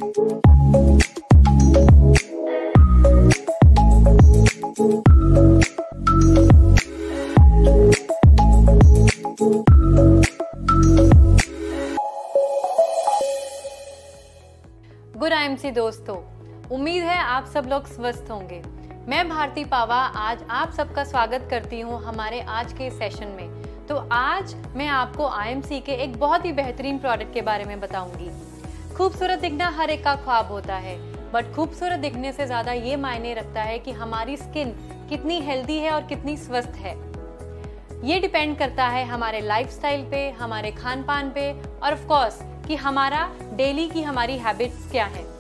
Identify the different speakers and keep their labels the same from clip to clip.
Speaker 1: Good IMC दोस्तों, उम्मीद है आप सब लोग स्वस्थ होंगे। मैं भारती पावा आज आप सबका स्वागत करती हूँ हमारे आज के सेशन में। तो आज मैं आपको आईएमसी के एक बहुत ही बेहतरीन प्रोडक्ट के बारे में बताऊंगी। खूबसूरत दिखना हर एक का ख्वाब होता है, बट खूबसूरत दिखने से ज़्यादा ये मायने रखता है कि हमारी स्किन कितनी हेल्दी है और कितनी स्वस्थ है। ये डिपेंड करता है हमारे लाइफस्टाइल पे, हमारे खान पान पे और ऑफ कोर्स कि हमारा डेली की हमारी हैबिट्स क्या हैं।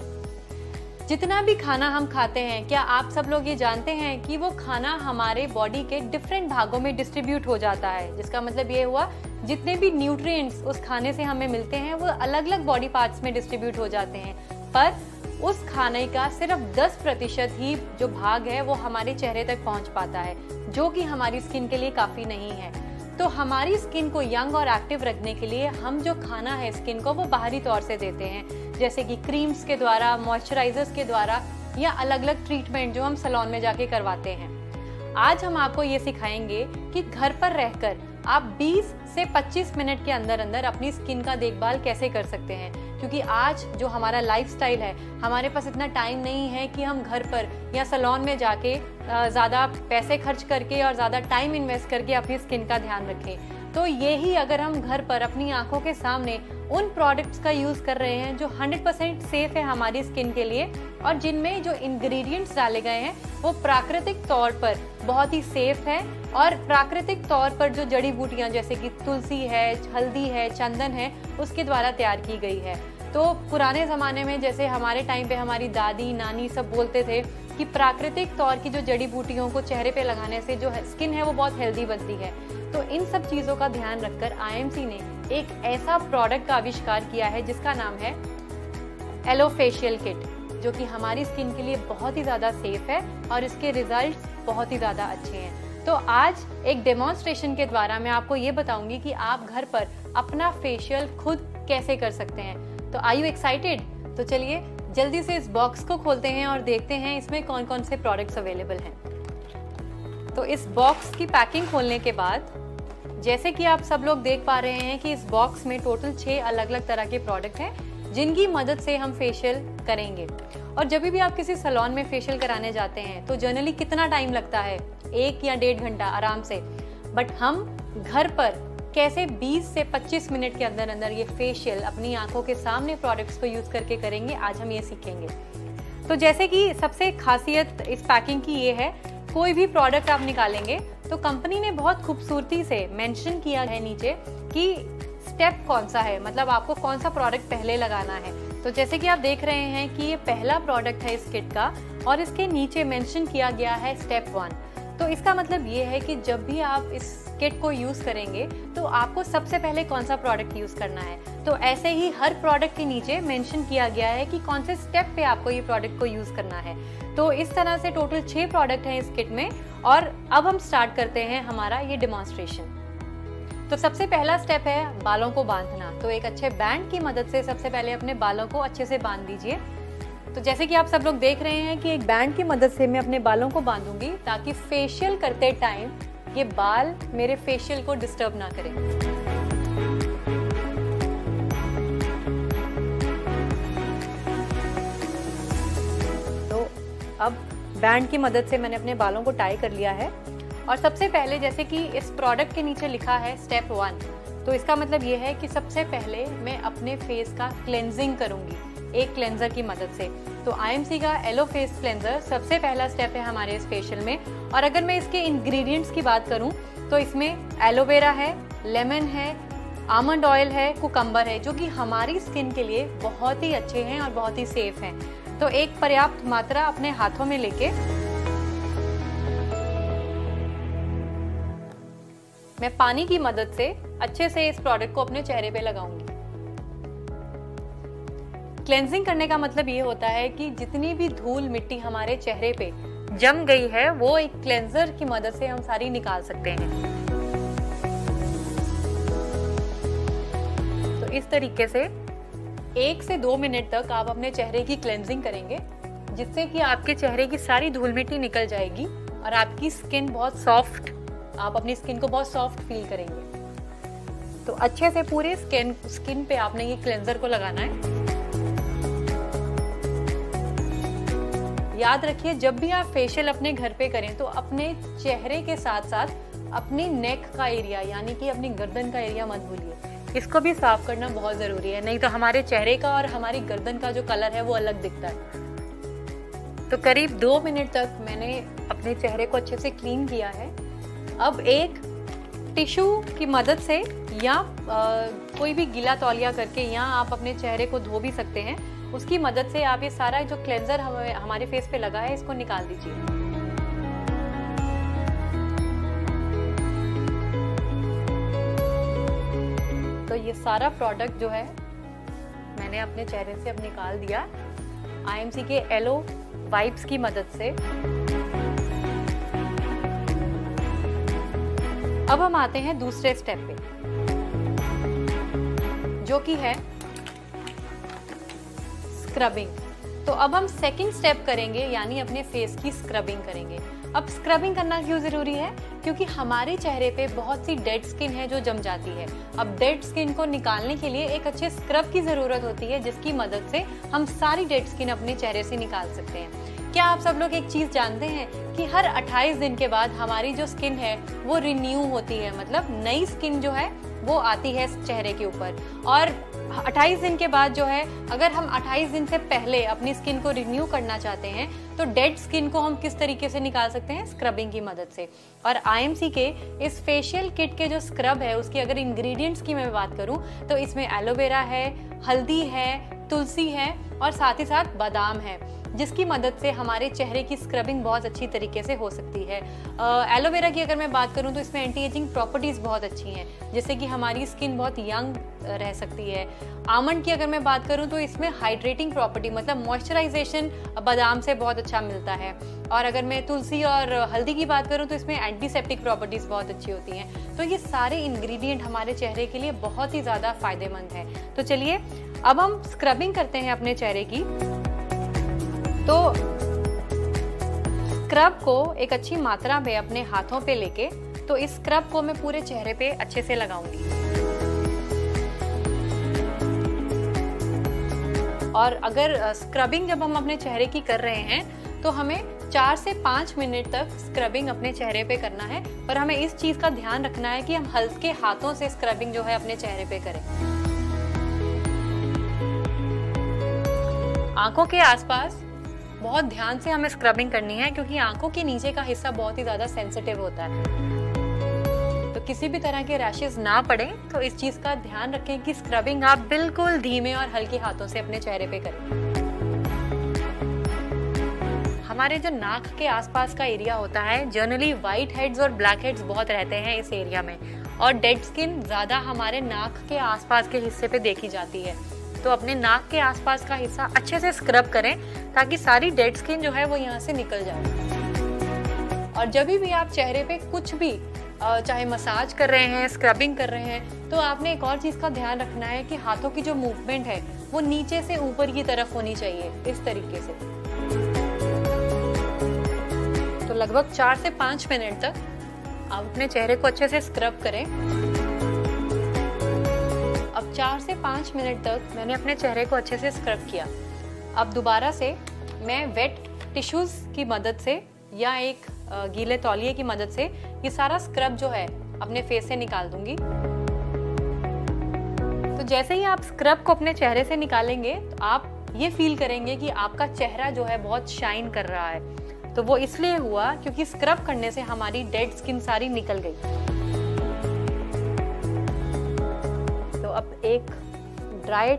Speaker 1: जितना भी खाना हम खाते हैं, क्या आप सब लोग ये जानते हैं कि वो खाना हमारे बॉडी के डिफरेंट भागों में डिस्ट्रीब्यूट हो जाता है। जिसका मतलब ये हुआ जितने भी न्यूट्रिएंट्स उस खाने से हमें मिलते हैं वो अलग अलग बॉडी पार्ट्स में डिस्ट्रीब्यूट हो जाते हैं, पर उस खाने का सिर्फ 10% ही जो भाग है वो हमारे चेहरे तक पहुंच पाता है, जो कि हमारी स्किन के लिए काफ़ी नहीं है। तो हमारी स्किन को यंग और एक्टिव रखने के लिए हम जो खाना है स्किन को वो बाहरी तौर से देते हैं, जैसे कि क्रीम्स के द्वारा, मॉइस्चराइजर्स के द्वारा या अलग अलग ट्रीटमेंट जो हम सैलून में जाके करवाते हैं। आज हम आपको ये सिखाएंगे कि घर पर रहकर आप 20 से 25 मिनट के अंदर अंदर अपनी स्किन का देखभाल कैसे कर सकते हैं। क्योंकि आज जो हमारा लाइफस्टाइल है, हमारे पास इतना टाइम नहीं है कि हम घर पर या सैलून में जाके ज़्यादा पैसे खर्च करके और ज़्यादा टाइम इन्वेस्ट करके अपनी स्किन का ध्यान रखें। तो यही अगर हम घर पर अपनी आंखों के सामने उन प्रोडक्ट्स का यूज़ कर रहे हैं जो 100% सेफ है हमारी स्किन के लिए और जिनमें जो इंग्रेडिएंट्स डाले गए हैं वो प्राकृतिक तौर पर बहुत ही सेफ है और प्राकृतिक तौर पर जो जड़ी बूटियां जैसे कि तुलसी है, हल्दी है, चंदन है, उसके द्वारा तैयार की गई है। तो पुराने ज़माने में जैसे हमारे टाइम पे हमारी दादी नानी सब बोलते थे कि प्राकृतिक तौर की जो जड़ी बूटियों को चेहरे पे लगाने से जो स्किन है वो बहुत हेल्दी बनती है। तो इन सब चीज़ों का ध्यान रखकर आईएमसी ने एक ऐसा प्रोडक्ट का आविष्कार किया है जिसका नाम है एलो फेशियल किट, जो कि हमारी स्किन के लिए बहुत ही ज़्यादा सेफ है और इसके रिजल्ट्स बहुत ही ज़्यादा अच्छे हैं। तो आज एक डेमोन्स्ट्रेशन के द्वारा मैं आपको ये बताऊंगी कि आप घर पर अपना फेशियल खुद कैसे कर सकते हैं। तो आर यू एक्साइटेड? तो चलिए जल्दी से इस बॉक्स को खोलते हैं और देखते हैं इसमें कौन कौन से प्रोडक्ट्स अवेलेबल हैं। तो इस बॉक्स की पैकिंग खोलने के बाद जैसे कि आप सब लोग देख पा रहे हैं कि इस बॉक्स में टोटल 6 अलग अलग तरह के प्रोडक्ट हैं जिनकी मदद से हम फेशियल करेंगे। और जब भी आप किसी सैलून में फेशियल कराने जाते हैं तो जनरली कितना टाइम लगता है? 1 या 1.5 घंटा आराम से। बट हम घर पर कैसे 20 से 25 मिनट के अंदर अंदर ये फेशियल अपनी आंखों के सामने प्रोडक्ट्स को यूज़ करके करेंगे, आज हम ये सीखेंगे। तो जैसे कि सबसे खासियत इस पैकिंग की ये है, कोई भी प्रोडक्ट आप निकालेंगे तो कंपनी ने बहुत खूबसूरती से मेंशन किया है नीचे कि स्टेप कौन सा है, मतलब आपको कौन सा प्रोडक्ट पहले लगाना है। तो जैसे कि आप देख रहे हैं कि ये पहला प्रोडक्ट है इस किट का और इसके नीचे मेंशन किया गया है स्टेप 1। तो इसका मतलब ये है कि जब भी आप इस किट को यूज़ करेंगे तो आपको सबसे पहले कौन सा प्रोडक्ट यूज़ करना है। तो ऐसे ही हर प्रोडक्ट के नीचे मेंशन किया गया है कि कौन से स्टेप पे आपको ये प्रोडक्ट को यूज़ करना है। तो इस तरह से टोटल 6 प्रोडक्ट हैं इस किट में और अब हम स्टार्ट करते हैं हमारा ये डेमोन्स्ट्रेशन। तो सबसे पहला स्टेप है बालों को बांधना। तो एक अच्छे बैंड की मदद से सबसे पहले अपने बालों को अच्छे से बांध दीजिए। तो जैसे कि आप सब लोग देख रहे हैं कि एक बैंड की मदद से मैं अपने बालों को बांधूंगी ताकि फेशियल करते टाइम ये बाल मेरे फेशियल को डिस्टर्ब ना करें। तो अब बैंड की मदद से मैंने अपने बालों को टाई कर लिया है और सबसे पहले जैसे कि इस प्रोडक्ट के नीचे लिखा है स्टेप 1, तो इसका मतलब ये है कि सबसे पहले मैं अपने फेस का क्लेंजिंग करूंगी एक क्लेंजर की मदद से। तो आईएमसी का एलो फेस क्लेंजर सबसे पहला स्टेप है हमारे इस फेशियल में। और अगर मैं इसके इंग्रेडिएंट्स की बात करूं तो इसमें एलोवेरा है, लेमन है, आमंड ऑयल है, कुकम्बर है, जो कि हमारी स्किन के लिए बहुत ही अच्छे हैं और बहुत ही सेफ हैं। तो एक पर्याप्त मात्रा अपने हाथों में लेके मैं पानी की मदद से अच्छे से इस प्रोडक्ट को अपने चेहरे पे लगाऊंगी। क्लेंजिंग करने का मतलब ये होता है कि जितनी भी धूल मिट्टी हमारे चेहरे पे जम गई है वो एक क्लेंजर की मदद से हम सारी निकाल सकते हैं। तो इस तरीके से 1 से 2 मिनट तक आप अपने चेहरे की क्लेंजिंग करेंगे, जिससे कि आपके चेहरे की सारी धूल मिट्टी निकल जाएगी और आपकी स्किन बहुत सॉफ्ट, आप अपनी स्किन को बहुत सॉफ्ट फील करेंगे। तो अच्छे से पूरे स्किन पे आपने ये क्लेंजर को लगाना है। याद रखिए, जब भी आप फेशियल अपने घर पे करें तो अपने चेहरे के साथ साथ अपनी नेक का एरिया यानी कि अपनी गर्दन का एरिया मत भूलिए, इसको भी साफ करना बहुत ज़रूरी है, नहीं तो हमारे चेहरे का और हमारी गर्दन का जो कलर है वो अलग दिखता है। तो करीब 2 मिनट तक मैंने अपने चेहरे को अच्छे से क्लीन किया है। अब एक टिश्यू की मदद से या कोई भी गीला तौलिया करके या आप अपने चेहरे को धो भी सकते हैं, उसकी मदद से आप ये सारा जो क्लेंजर हमारे फेस पे लगा है इसको निकाल दीजिए। तो ये सारा प्रोडक्ट जो है मैंने अपने चेहरे से अब निकाल दिया IMC के एलो वाइप्स की मदद से। अब हम आते हैं दूसरे स्टेप पे, जो कि है स्क्रबिंग। तो अब हम सेकंड स्टेप करेंगे, यानी अपने फेस की स्क्रबिंग करेंगे। अब स्क्रबिंग करना क्यों जरूरी है? क्योंकि हमारे चेहरे पे बहुत सी डेड स्किन है जो जम जाती है। अब डेड स्किन को निकालने के लिए एक अच्छे स्क्रब की जरूरत होती है, जिसकी मदद से हम सारी डेड स्किन अपने चेहरे से निकाल सकते हैं। क्या आप सब लोग एक चीज जानते हैं कि हर 28 दिन के बाद हमारी जो स्किन है वो रिन्यू होती है, मतलब नई स्किन जो है वो आती है चेहरे के ऊपर। और 28 दिन के बाद जो है, अगर हम 28 दिन से पहले अपनी स्किन को रिन्यू करना चाहते हैं तो डेड स्किन को हम किस तरीके से निकाल सकते हैं? स्क्रबिंग की मदद से। और IMC के इस फेशियल किट के जो स्क्रब है उसकी अगर इंग्रेडिएंट्स की मैं बात करूं तो इसमें एलोवेरा है, हल्दी है, तुलसी है और साथ ही साथ बादाम है, जिसकी मदद से हमारे चेहरे की स्क्रबिंग बहुत अच्छी तरीके से हो सकती है। एलोवेरा की अगर मैं बात करूं तो इसमें एंटी एजिंग प्रॉपर्टीज़ बहुत अच्छी हैं, जिससे कि हमारी स्किन बहुत यंग रह सकती है। आमंड की अगर मैं बात करूं तो इसमें हाइड्रेटिंग प्रॉपर्टी, मतलब मॉइस्चराइजेशन बादाम से बहुत अच्छा मिलता है। और अगर मैं तुलसी और हल्दी की बात करूं तो इसमें एंटीसेप्टिक प्रॉपर्टीज़ बहुत अच्छी होती हैं। तो ये सारे इंग्रेडिएंट हमारे चेहरे के लिए बहुत ही ज़्यादा फायदेमंद है। तो चलिए अब हम स्क्रबिंग करते हैं अपने चेहरे की। तो स्क्रब को एक अच्छी मात्रा में अपने हाथों पे लेके, तो इस स्क्रब को मैं पूरे चेहरे पे अच्छे से लगाऊंगी। और अगर स्क्रबिंग जब हम अपने चेहरे की कर रहे हैं तो हमें 4 से 5 मिनट तक स्क्रबिंग अपने चेहरे पे करना है। पर हमें इस चीज का ध्यान रखना है कि हम हल्के हाथों से स्क्रबिंग जो है अपने चेहरे पे करें। आंखों के आसपास बहुत ध्यान से हमें स्क्रबिंग करनी है, क्योंकि आंखों के नीचे का हिस्सा बहुत ही ज्यादा सेंसिटिव होता है। तो किसी भी तरह के रैशेस ना पड़े, तो इस चीज का ध्यान रखें कि स्क्रबिंग आप बिल्कुल धीमे और हल्के हाथों से अपने चेहरे पे करें। हमारे जो नाक के आसपास का एरिया होता है, जनरली व्हाइट हेड्स और ब्लैक हेड्स बहुत रहते हैं इस एरिया में, और डेड स्किन ज्यादा हमारे नाक के आसपास के हिस्से पे देखी जाती है। तो अपने नाक के आसपास का हिस्सा अच्छे से स्क्रब करें ताकि सारी डेड स्किन जो है वो यहाँ से निकल जाए। और जब भी आप चेहरे पे कुछ भी चाहे मसाज कर रहे हैं, स्क्रबिंग कर रहे हैं, तो आपने एक और चीज का ध्यान रखना है कि हाथों की जो मूवमेंट है वो नीचे से ऊपर की तरफ होनी चाहिए, इस तरीके से। तो लगभग 4 से 5 मिनट तक आप अपने चेहरे को अच्छे से स्क्रब करें। अब 4 से 5 मिनट तक मैंने अपने चेहरे को अच्छे से स्क्रब किया। अब दोबारा से मैं वेट टिश्यूज की मदद से या एक गीले तौलिए की मदद से ये सारा स्क्रब जो है अपने फेस से निकाल दूंगी। तो जैसे ही आप स्क्रब को अपने चेहरे से निकालेंगे तो आप ये फील करेंगे कि आपका चेहरा जो है बहुत शाइन कर रहा है। तो वो इसलिए हुआ क्योंकि स्क्रब करने से हमारी डेड स्किन सारी निकल गई। तो अब एक ड्राई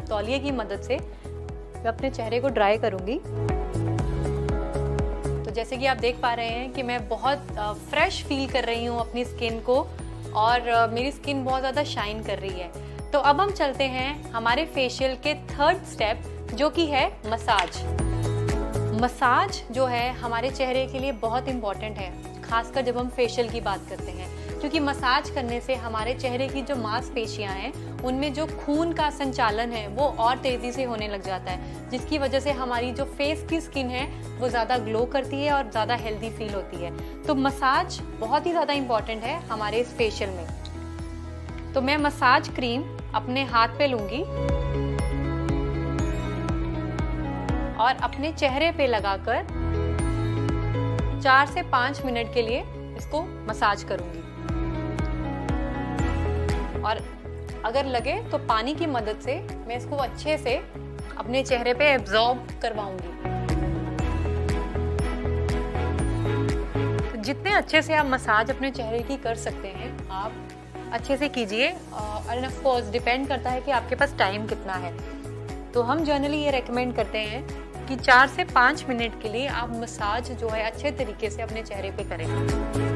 Speaker 1: तौलिए की मदद से मैं अपने चेहरे को ड्राई करूंगी। तो जैसे कि आप देख पा रहे हैं कि मैं बहुत फ्रेश फील कर रही हूँ अपनी स्किन को, और मेरी स्किन बहुत ज़्यादा शाइन कर रही है। तो अब हम चलते हैं हमारे फेशियल के थर्ड स्टेप, जो कि है मसाज। मसाज जो है हमारे चेहरे के लिए बहुत इम्पॉर्टेंट है, खासकर जब हम फेशियल की बात करते हैं, क्योंकि मसाज करने से हमारे चेहरे की जो मांसपेशियां हैं उनमें जो खून का संचालन है वो और तेज़ी से होने लग जाता है, जिसकी वजह से हमारी जो फेस की स्किन है वो ज़्यादा ग्लो करती है और ज़्यादा हेल्दी फील होती है। तो मसाज बहुत ही ज़्यादा इम्पॉर्टेंट है हमारे इस फेशियल में। तो मैं मसाज क्रीम अपने हाथ पे लूँगी और अपने चेहरे पे लगाकर 4 से 5 मिनट के लिए इसको मसाज करूँगी। और अगर लगे तो पानी की मदद से मैं इसको अच्छे से अपने चेहरे पे एब्जॉर्ब करवाऊंगी। तो जितने अच्छे से आप मसाज अपने चेहरे की कर सकते हैं आप अच्छे से कीजिए, और ऑफ कोर्स डिपेंड करता है कि आपके पास टाइम कितना है। तो हम जनरली ये रेकमेंड करते हैं कि 4 से 5 मिनट के लिए आप मसाज जो है अच्छे तरीके से अपने चेहरे पे करें।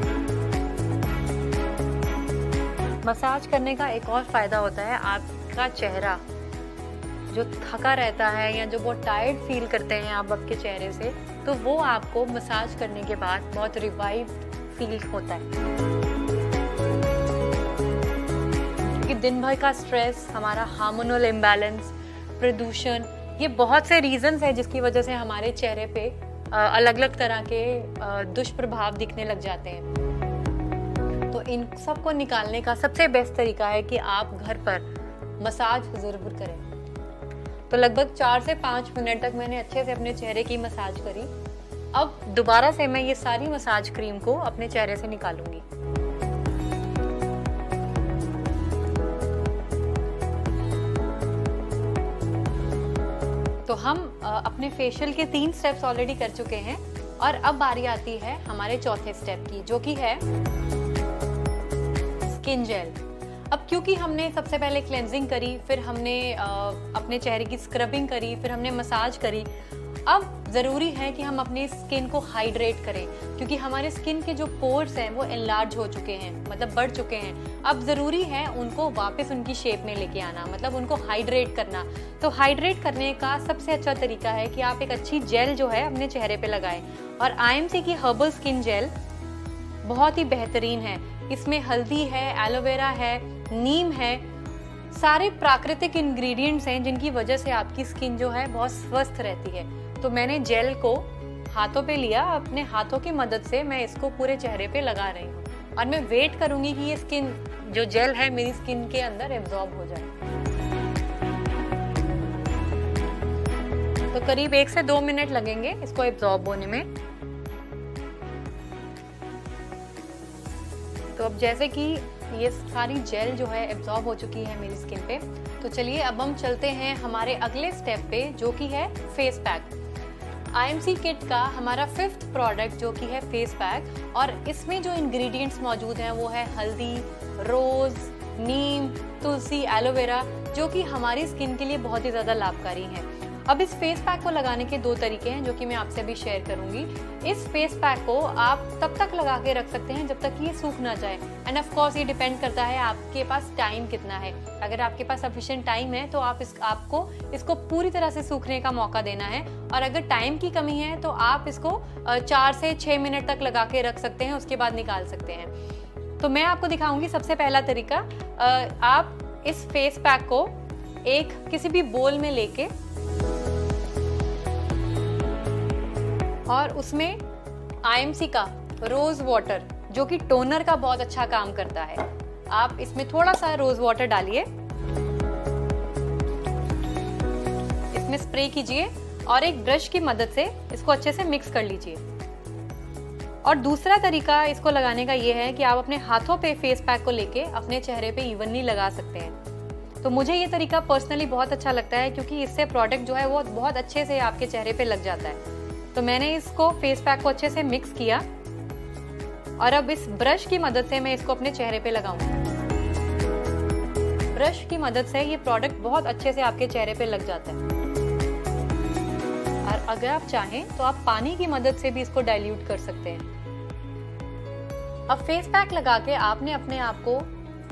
Speaker 1: मसाज करने का एक और फायदा होता है, आपका चेहरा जो थका रहता है या जो बहुत टायर्ड फील करते हैं आप आपके चेहरे से, तो वो आपको मसाज करने के बाद बहुत रिवाइव्ड फील होता है। क्योंकि दिन भर का स्ट्रेस, हमारा हार्मोनल इम्बैलेंस, प्रदूषण, ये बहुत से रीजंस है जिसकी वजह से हमारे चेहरे पे अलग अलग तरह के दुष्प्रभाव दिखने लग जाते हैं। तो इन सब को निकालने का सबसे बेस्ट तरीका है कि आप घर पर मसाज जरूर करें। तो लगभग 4 से 5 मिनट तक मैंने अच्छे से अपने चेहरे की मसाज करी। अब दोबारा से मैं ये सारी मसाज क्रीम को अपने चेहरे से निकालूंगी। तो हम अपने फेशियल के 3 स्टेप्स ऑलरेडी कर चुके हैं और अब बारी आती है हमारे चौथे स्टेप की, जो कि है स्किन जेल। अब क्योंकि हमने सबसे पहले क्लेंजिंग करी, फिर हमने अपने चेहरे की स्क्रबिंग करी, फिर हमने मसाज करी, अब ज़रूरी है कि हम अपनी स्किन को हाइड्रेट करें, क्योंकि हमारे स्किन के जो पोर्स हैं वो एनलार्ज हो चुके हैं, मतलब बढ़ चुके हैं। अब ज़रूरी है उनको वापस उनकी शेप में लेके आना, मतलब उनको हाइड्रेट करना। तो हाइड्रेट करने का सबसे अच्छा तरीका है कि आप एक अच्छी जेल जो है अपने चेहरे पे लगाएं। और IMC की हर्बल स्किन जेल बहुत ही बेहतरीन है। इसमें हल्दी है, एलोवेरा है, नीम है, सारे प्राकृतिक इंग्रेडिएंट्स हैं जिनकी वजह से आपकी स्किन जो है बहुत स्वस्थ रहती है। तो मैंने जेल को हाथों पे लिया, अपने हाथों की मदद से मैं इसको पूरे चेहरे पे लगा रही हूँ और मैं वेट करूंगी कि ये स्किन जो जेल है मेरी स्किन के अंदर एब्जॉर्ब हो जाए। तो करीब 1 से 2 मिनट लगेंगे इसको एब्जॉर्ब होने में। तो अब जैसे कि ये सारी जेल जो है एब्जॉर्ब हो चुकी है मेरी स्किन पे, तो चलिए अब हम चलते हैं हमारे अगले स्टेप पे, जो कि है फेस पैक। IMC किट का हमारा 5th प्रोडक्ट जो कि है फेस पैक, और इसमें जो इंग्रेडिएंट्स मौजूद हैं वो है हल्दी, रोज, नीम, तुलसी, एलोवेरा, जो कि हमारी स्किन के लिए बहुत ही ज़्यादा लाभकारी हैं। अब इस फेस पैक को लगाने के 2 तरीके हैं जो कि मैं आपसे अभी शेयर करूंगी। इस फेस पैक को आप तब तक लगा के रख सकते हैं जब तक कि ये सूख ना जाए, एंड ऑफ कोर्स ये डिपेंड करता है आपके पास टाइम कितना है। अगर आपके पास सफिशिएंट टाइम है तो आपको इसको पूरी तरह से सूखने का मौका देना है, और अगर टाइम की कमी है तो आप इसको 4 से 6 मिनट तक लगा के रख सकते हैं, उसके बाद निकाल सकते हैं। तो मैं आपको दिखाऊंगी सबसे पहला तरीका। आप इस फेस पैक को एक किसी भी बोल में लेके और उसमें IMC का रोज वाटर, जो कि टोनर का बहुत अच्छा काम करता है, आप इसमें थोड़ा सा रोज वाटर डालिए, इसमें स्प्रे कीजिए और एक ब्रश की मदद से इसको अच्छे से मिक्स कर लीजिए। और दूसरा तरीका इसको लगाने का ये है कि आप अपने हाथों पे फेस पैक को लेके अपने चेहरे पे इवनली लगा सकते हैं। तो मुझे ये तरीका पर्सनली बहुत अच्छा लगता है, क्योंकि इससे प्रोडक्ट जो है वो बहुत अच्छे से आपके चेहरे पे लग जाता है। तो मैंने इसको फेस पैक को अच्छे से मिक्स किया और अब इस ब्रश की मदद से मैं इसको अपने चेहरे पे लगाऊंगी। ब्रश की मदद से ये प्रोडक्ट बहुत अच्छे से आपके चेहरे पे लग जाता है। और अगर आप चाहें तो आप पानी की मदद से भी इसको डाइल्यूट कर सकते हैं। अब फेस पैक लगा के आपने अपने आप को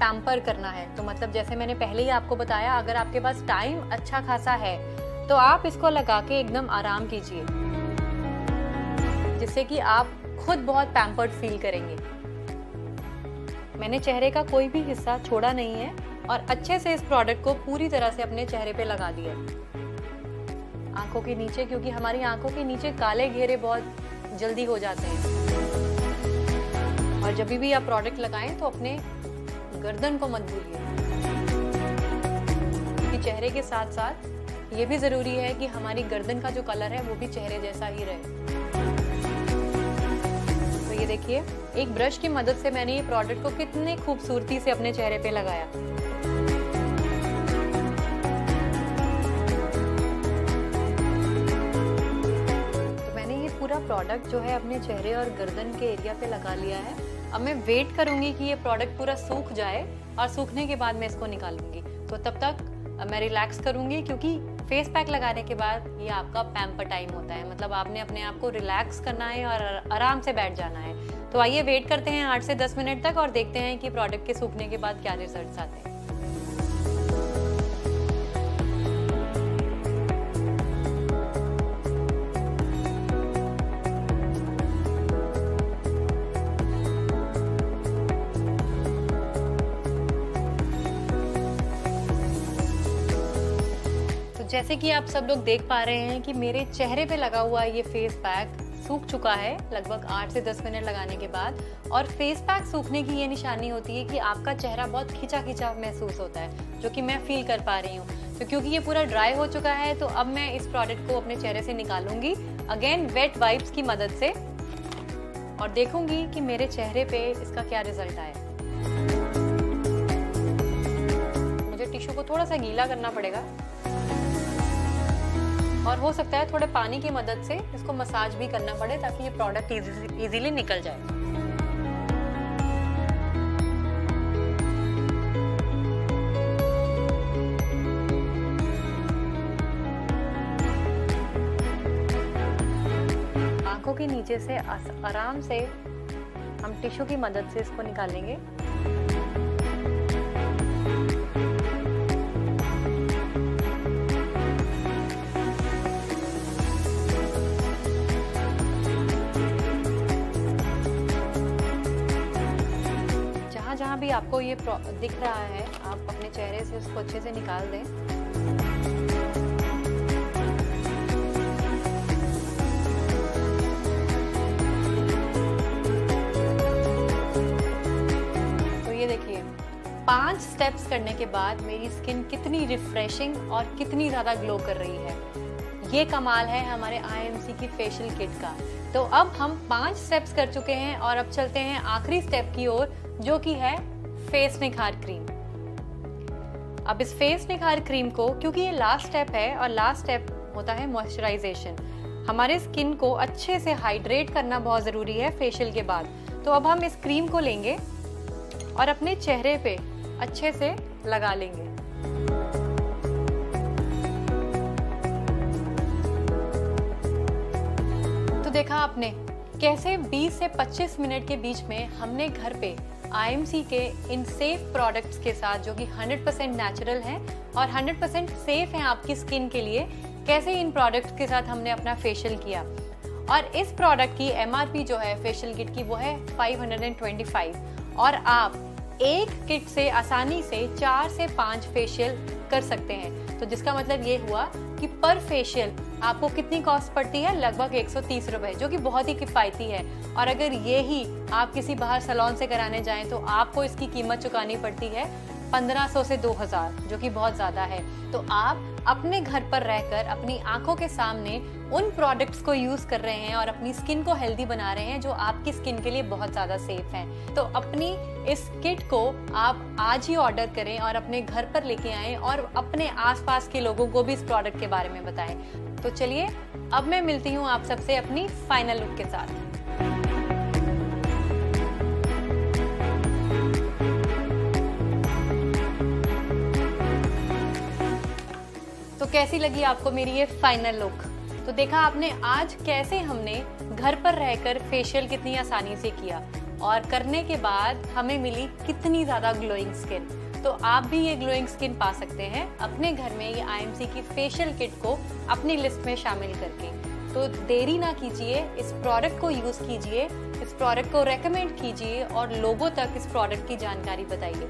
Speaker 1: पैम्पर करना है। तो मतलब जैसे मैंने पहले ही आपको बताया, अगर आपके पास टाइम अच्छा खासा है तो आप इसको लगा के एकदम आराम कीजिए, जिससे कि आप खुद बहुत पैम्पर्ड फील करेंगे। मैंने चेहरे का कोई भी हिस्सा छोड़ा नहीं है और अच्छे से इस प्रोडक्ट को पूरी तरह से अपने चेहरे पे लगा दिया है। आंखों के नीचे, क्योंकि हमारी आंखों के नीचे काले घेरे बहुत जल्दी हो जाते हैं। और जब भी आप प्रोडक्ट लगाएं तो अपने गर्दन को मत भूलिए, क्योंकि चेहरे के साथ साथ ये भी जरूरी है कि हमारी गर्दन का जो कलर है वो भी चेहरे जैसा ही रहे। तो ये देखिए, एक ब्रश की मदद से मैंने ये प्रोडक्ट को कितने खूबसूरती से अपने चेहरे पे लगाया। तो मैंने ये पूरा प्रोडक्ट जो है अपने चेहरे और गर्दन के एरिया पे लगा लिया है। अब मैं वेट करूंगी कि ये प्रोडक्ट पूरा सूख जाए और सूखने के बाद मैं इसको निकालूंगी। तो तब तक मैं रिलैक्स करूंगी, क्योंकि फेस पैक लगाने के बाद ये आपका पैम्पर टाइम होता है। मतलब आपने अपने आप को रिलैक्स करना है और आराम से बैठ जाना है। तो आइए वेट करते हैं 8 से 10 मिनट तक और देखते हैं कि प्रोडक्ट के सूखने के बाद क्या रिजल्ट्स आते हैं। जैसे कि आप सब लोग देख पा रहे हैं कि मेरे चेहरे पे लगा हुआ ये फेस पैक सूख चुका है लगभग 8 से 10 मिनट लगाने के बाद। और फेस पैक सूखने की ये निशानी होती है कि आपका चेहरा बहुत खिंचा खिंचा महसूस होता है, जो कि मैं फील कर पा रही हूँ। तो क्योंकि ये पूरा ड्राई हो चुका है तो अब मैं इस प्रोडक्ट को अपने चेहरे से निकालूंगी, अगेन वेट वाइप्स की मदद से, और देखूंगी कि मेरे चेहरे पे इसका क्या रिजल्ट आया। मुझे टिश्यू को थोड़ा सा गीला करना पड़ेगा और हो सकता है थोड़े पानी की मदद से इसको मसाज भी करना पड़े ताकि ये प्रोडक्ट इजीली निकल जाए। आंखों के नीचे से आराम से हम टिश्यू की मदद से इसको निकालेंगे। जहाँ भी आपको ये दिख रहा है आप अपने चेहरे से उसको अच्छे से निकाल दें। तो ये देखिए, 5 स्टेप्स करने के बाद मेरी स्किन कितनी रिफ्रेशिंग और कितनी ज्यादा ग्लो कर रही है। ये कमाल है हमारे IMC की फेशियल किट का। तो अब हम 5 स्टेप्स कर चुके हैं और अब चलते हैं आखिरी स्टेप की ओर, जो कि है फेस निखार क्रीम। अब इस फेस निखार क्रीम को, क्योंकि ये लास्ट स्टेप है और लास्ट स्टेप होता है मॉइस्चराइजेशन, हमारे स्किन को अच्छे से हाइड्रेट करना बहुत जरूरी है फेशियल के बाद। तो अब हम इस क्रीम को लेंगे और अपने चेहरे पे अच्छे से लगा लेंगे। तो देखा आपने कैसे 20 से 25 मिनट के बीच में हमने घर पे IMC के इन सेफ प्रोडक्ट्स के साथ, जो कि 100% नेचुरल हैं और 100% सेफ हैं आपकी स्किन के लिए, कैसे इन प्रोडक्ट्स के साथ हमने अपना फेशियल किया। और इस प्रोडक्ट की MRP जो है फेशियल किट की वो है 525 और आप एक किट से आसानी से 4 से 5 फेशियल कर सकते हैं। तो जिसका मतलब ये हुआ कि पर फेशियल आपको कितनी कॉस्ट पड़ती है, लगभग 130 रुपए, जो कि बहुत ही किफ़ायती है। और अगर ये ही आप किसी बाहर सैलून से कराने जाएं तो आपको इसकी कीमत चुकानी पड़ती है 1500 से 2000, जो कि बहुत ज़्यादा है। तो आप अपने घर पर रहकर अपनी आंखों के सामने उन प्रोडक्ट्स को यूज़ कर रहे हैं और अपनी स्किन को हेल्दी बना रहे हैं, जो आपकी स्किन के लिए बहुत ज़्यादा सेफ हैं। तो अपनी इस किट को आप आज ही ऑर्डर करें और अपने घर पर लेके आएं और अपने आसपास के लोगों को भी इस प्रोडक्ट के बारे में बताएं। तो चलिए अब मैं मिलती हूँ आप सबसे अपनी फाइनल लुक के साथ। तो कैसी लगी आपको मेरी ये फाइनल लुक? तो देखा आपने आज कैसे हमने घर पर रहकर फेशियल कितनी आसानी से किया और करने के बाद हमें मिली कितनी ज़्यादा ग्लोइंग स्किन। तो आप भी ये ग्लोइंग स्किन पा सकते हैं अपने घर में ये IMC की फेशियल किट को अपनी लिस्ट में शामिल करके। तो देरी ना कीजिए, इस प्रोडक्ट को यूज़ कीजिए, इस प्रोडक्ट को रेकमेंड कीजिए और लोगों तक इस प्रोडक्ट की जानकारी बताइए।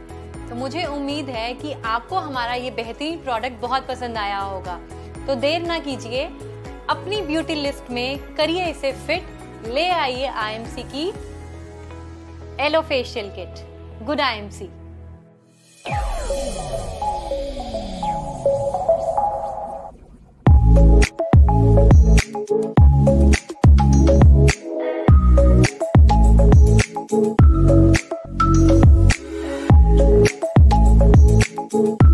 Speaker 1: तो मुझे उम्मीद है कि आपको हमारा ये बेहतरीन प्रोडक्ट बहुत पसंद आया होगा। तो देर ना कीजिए, अपनी ब्यूटी लिस्ट में करिए इसे फिट, ले आइए IMC की aloe facial kit. Good IMC।
Speaker 2: Thank you.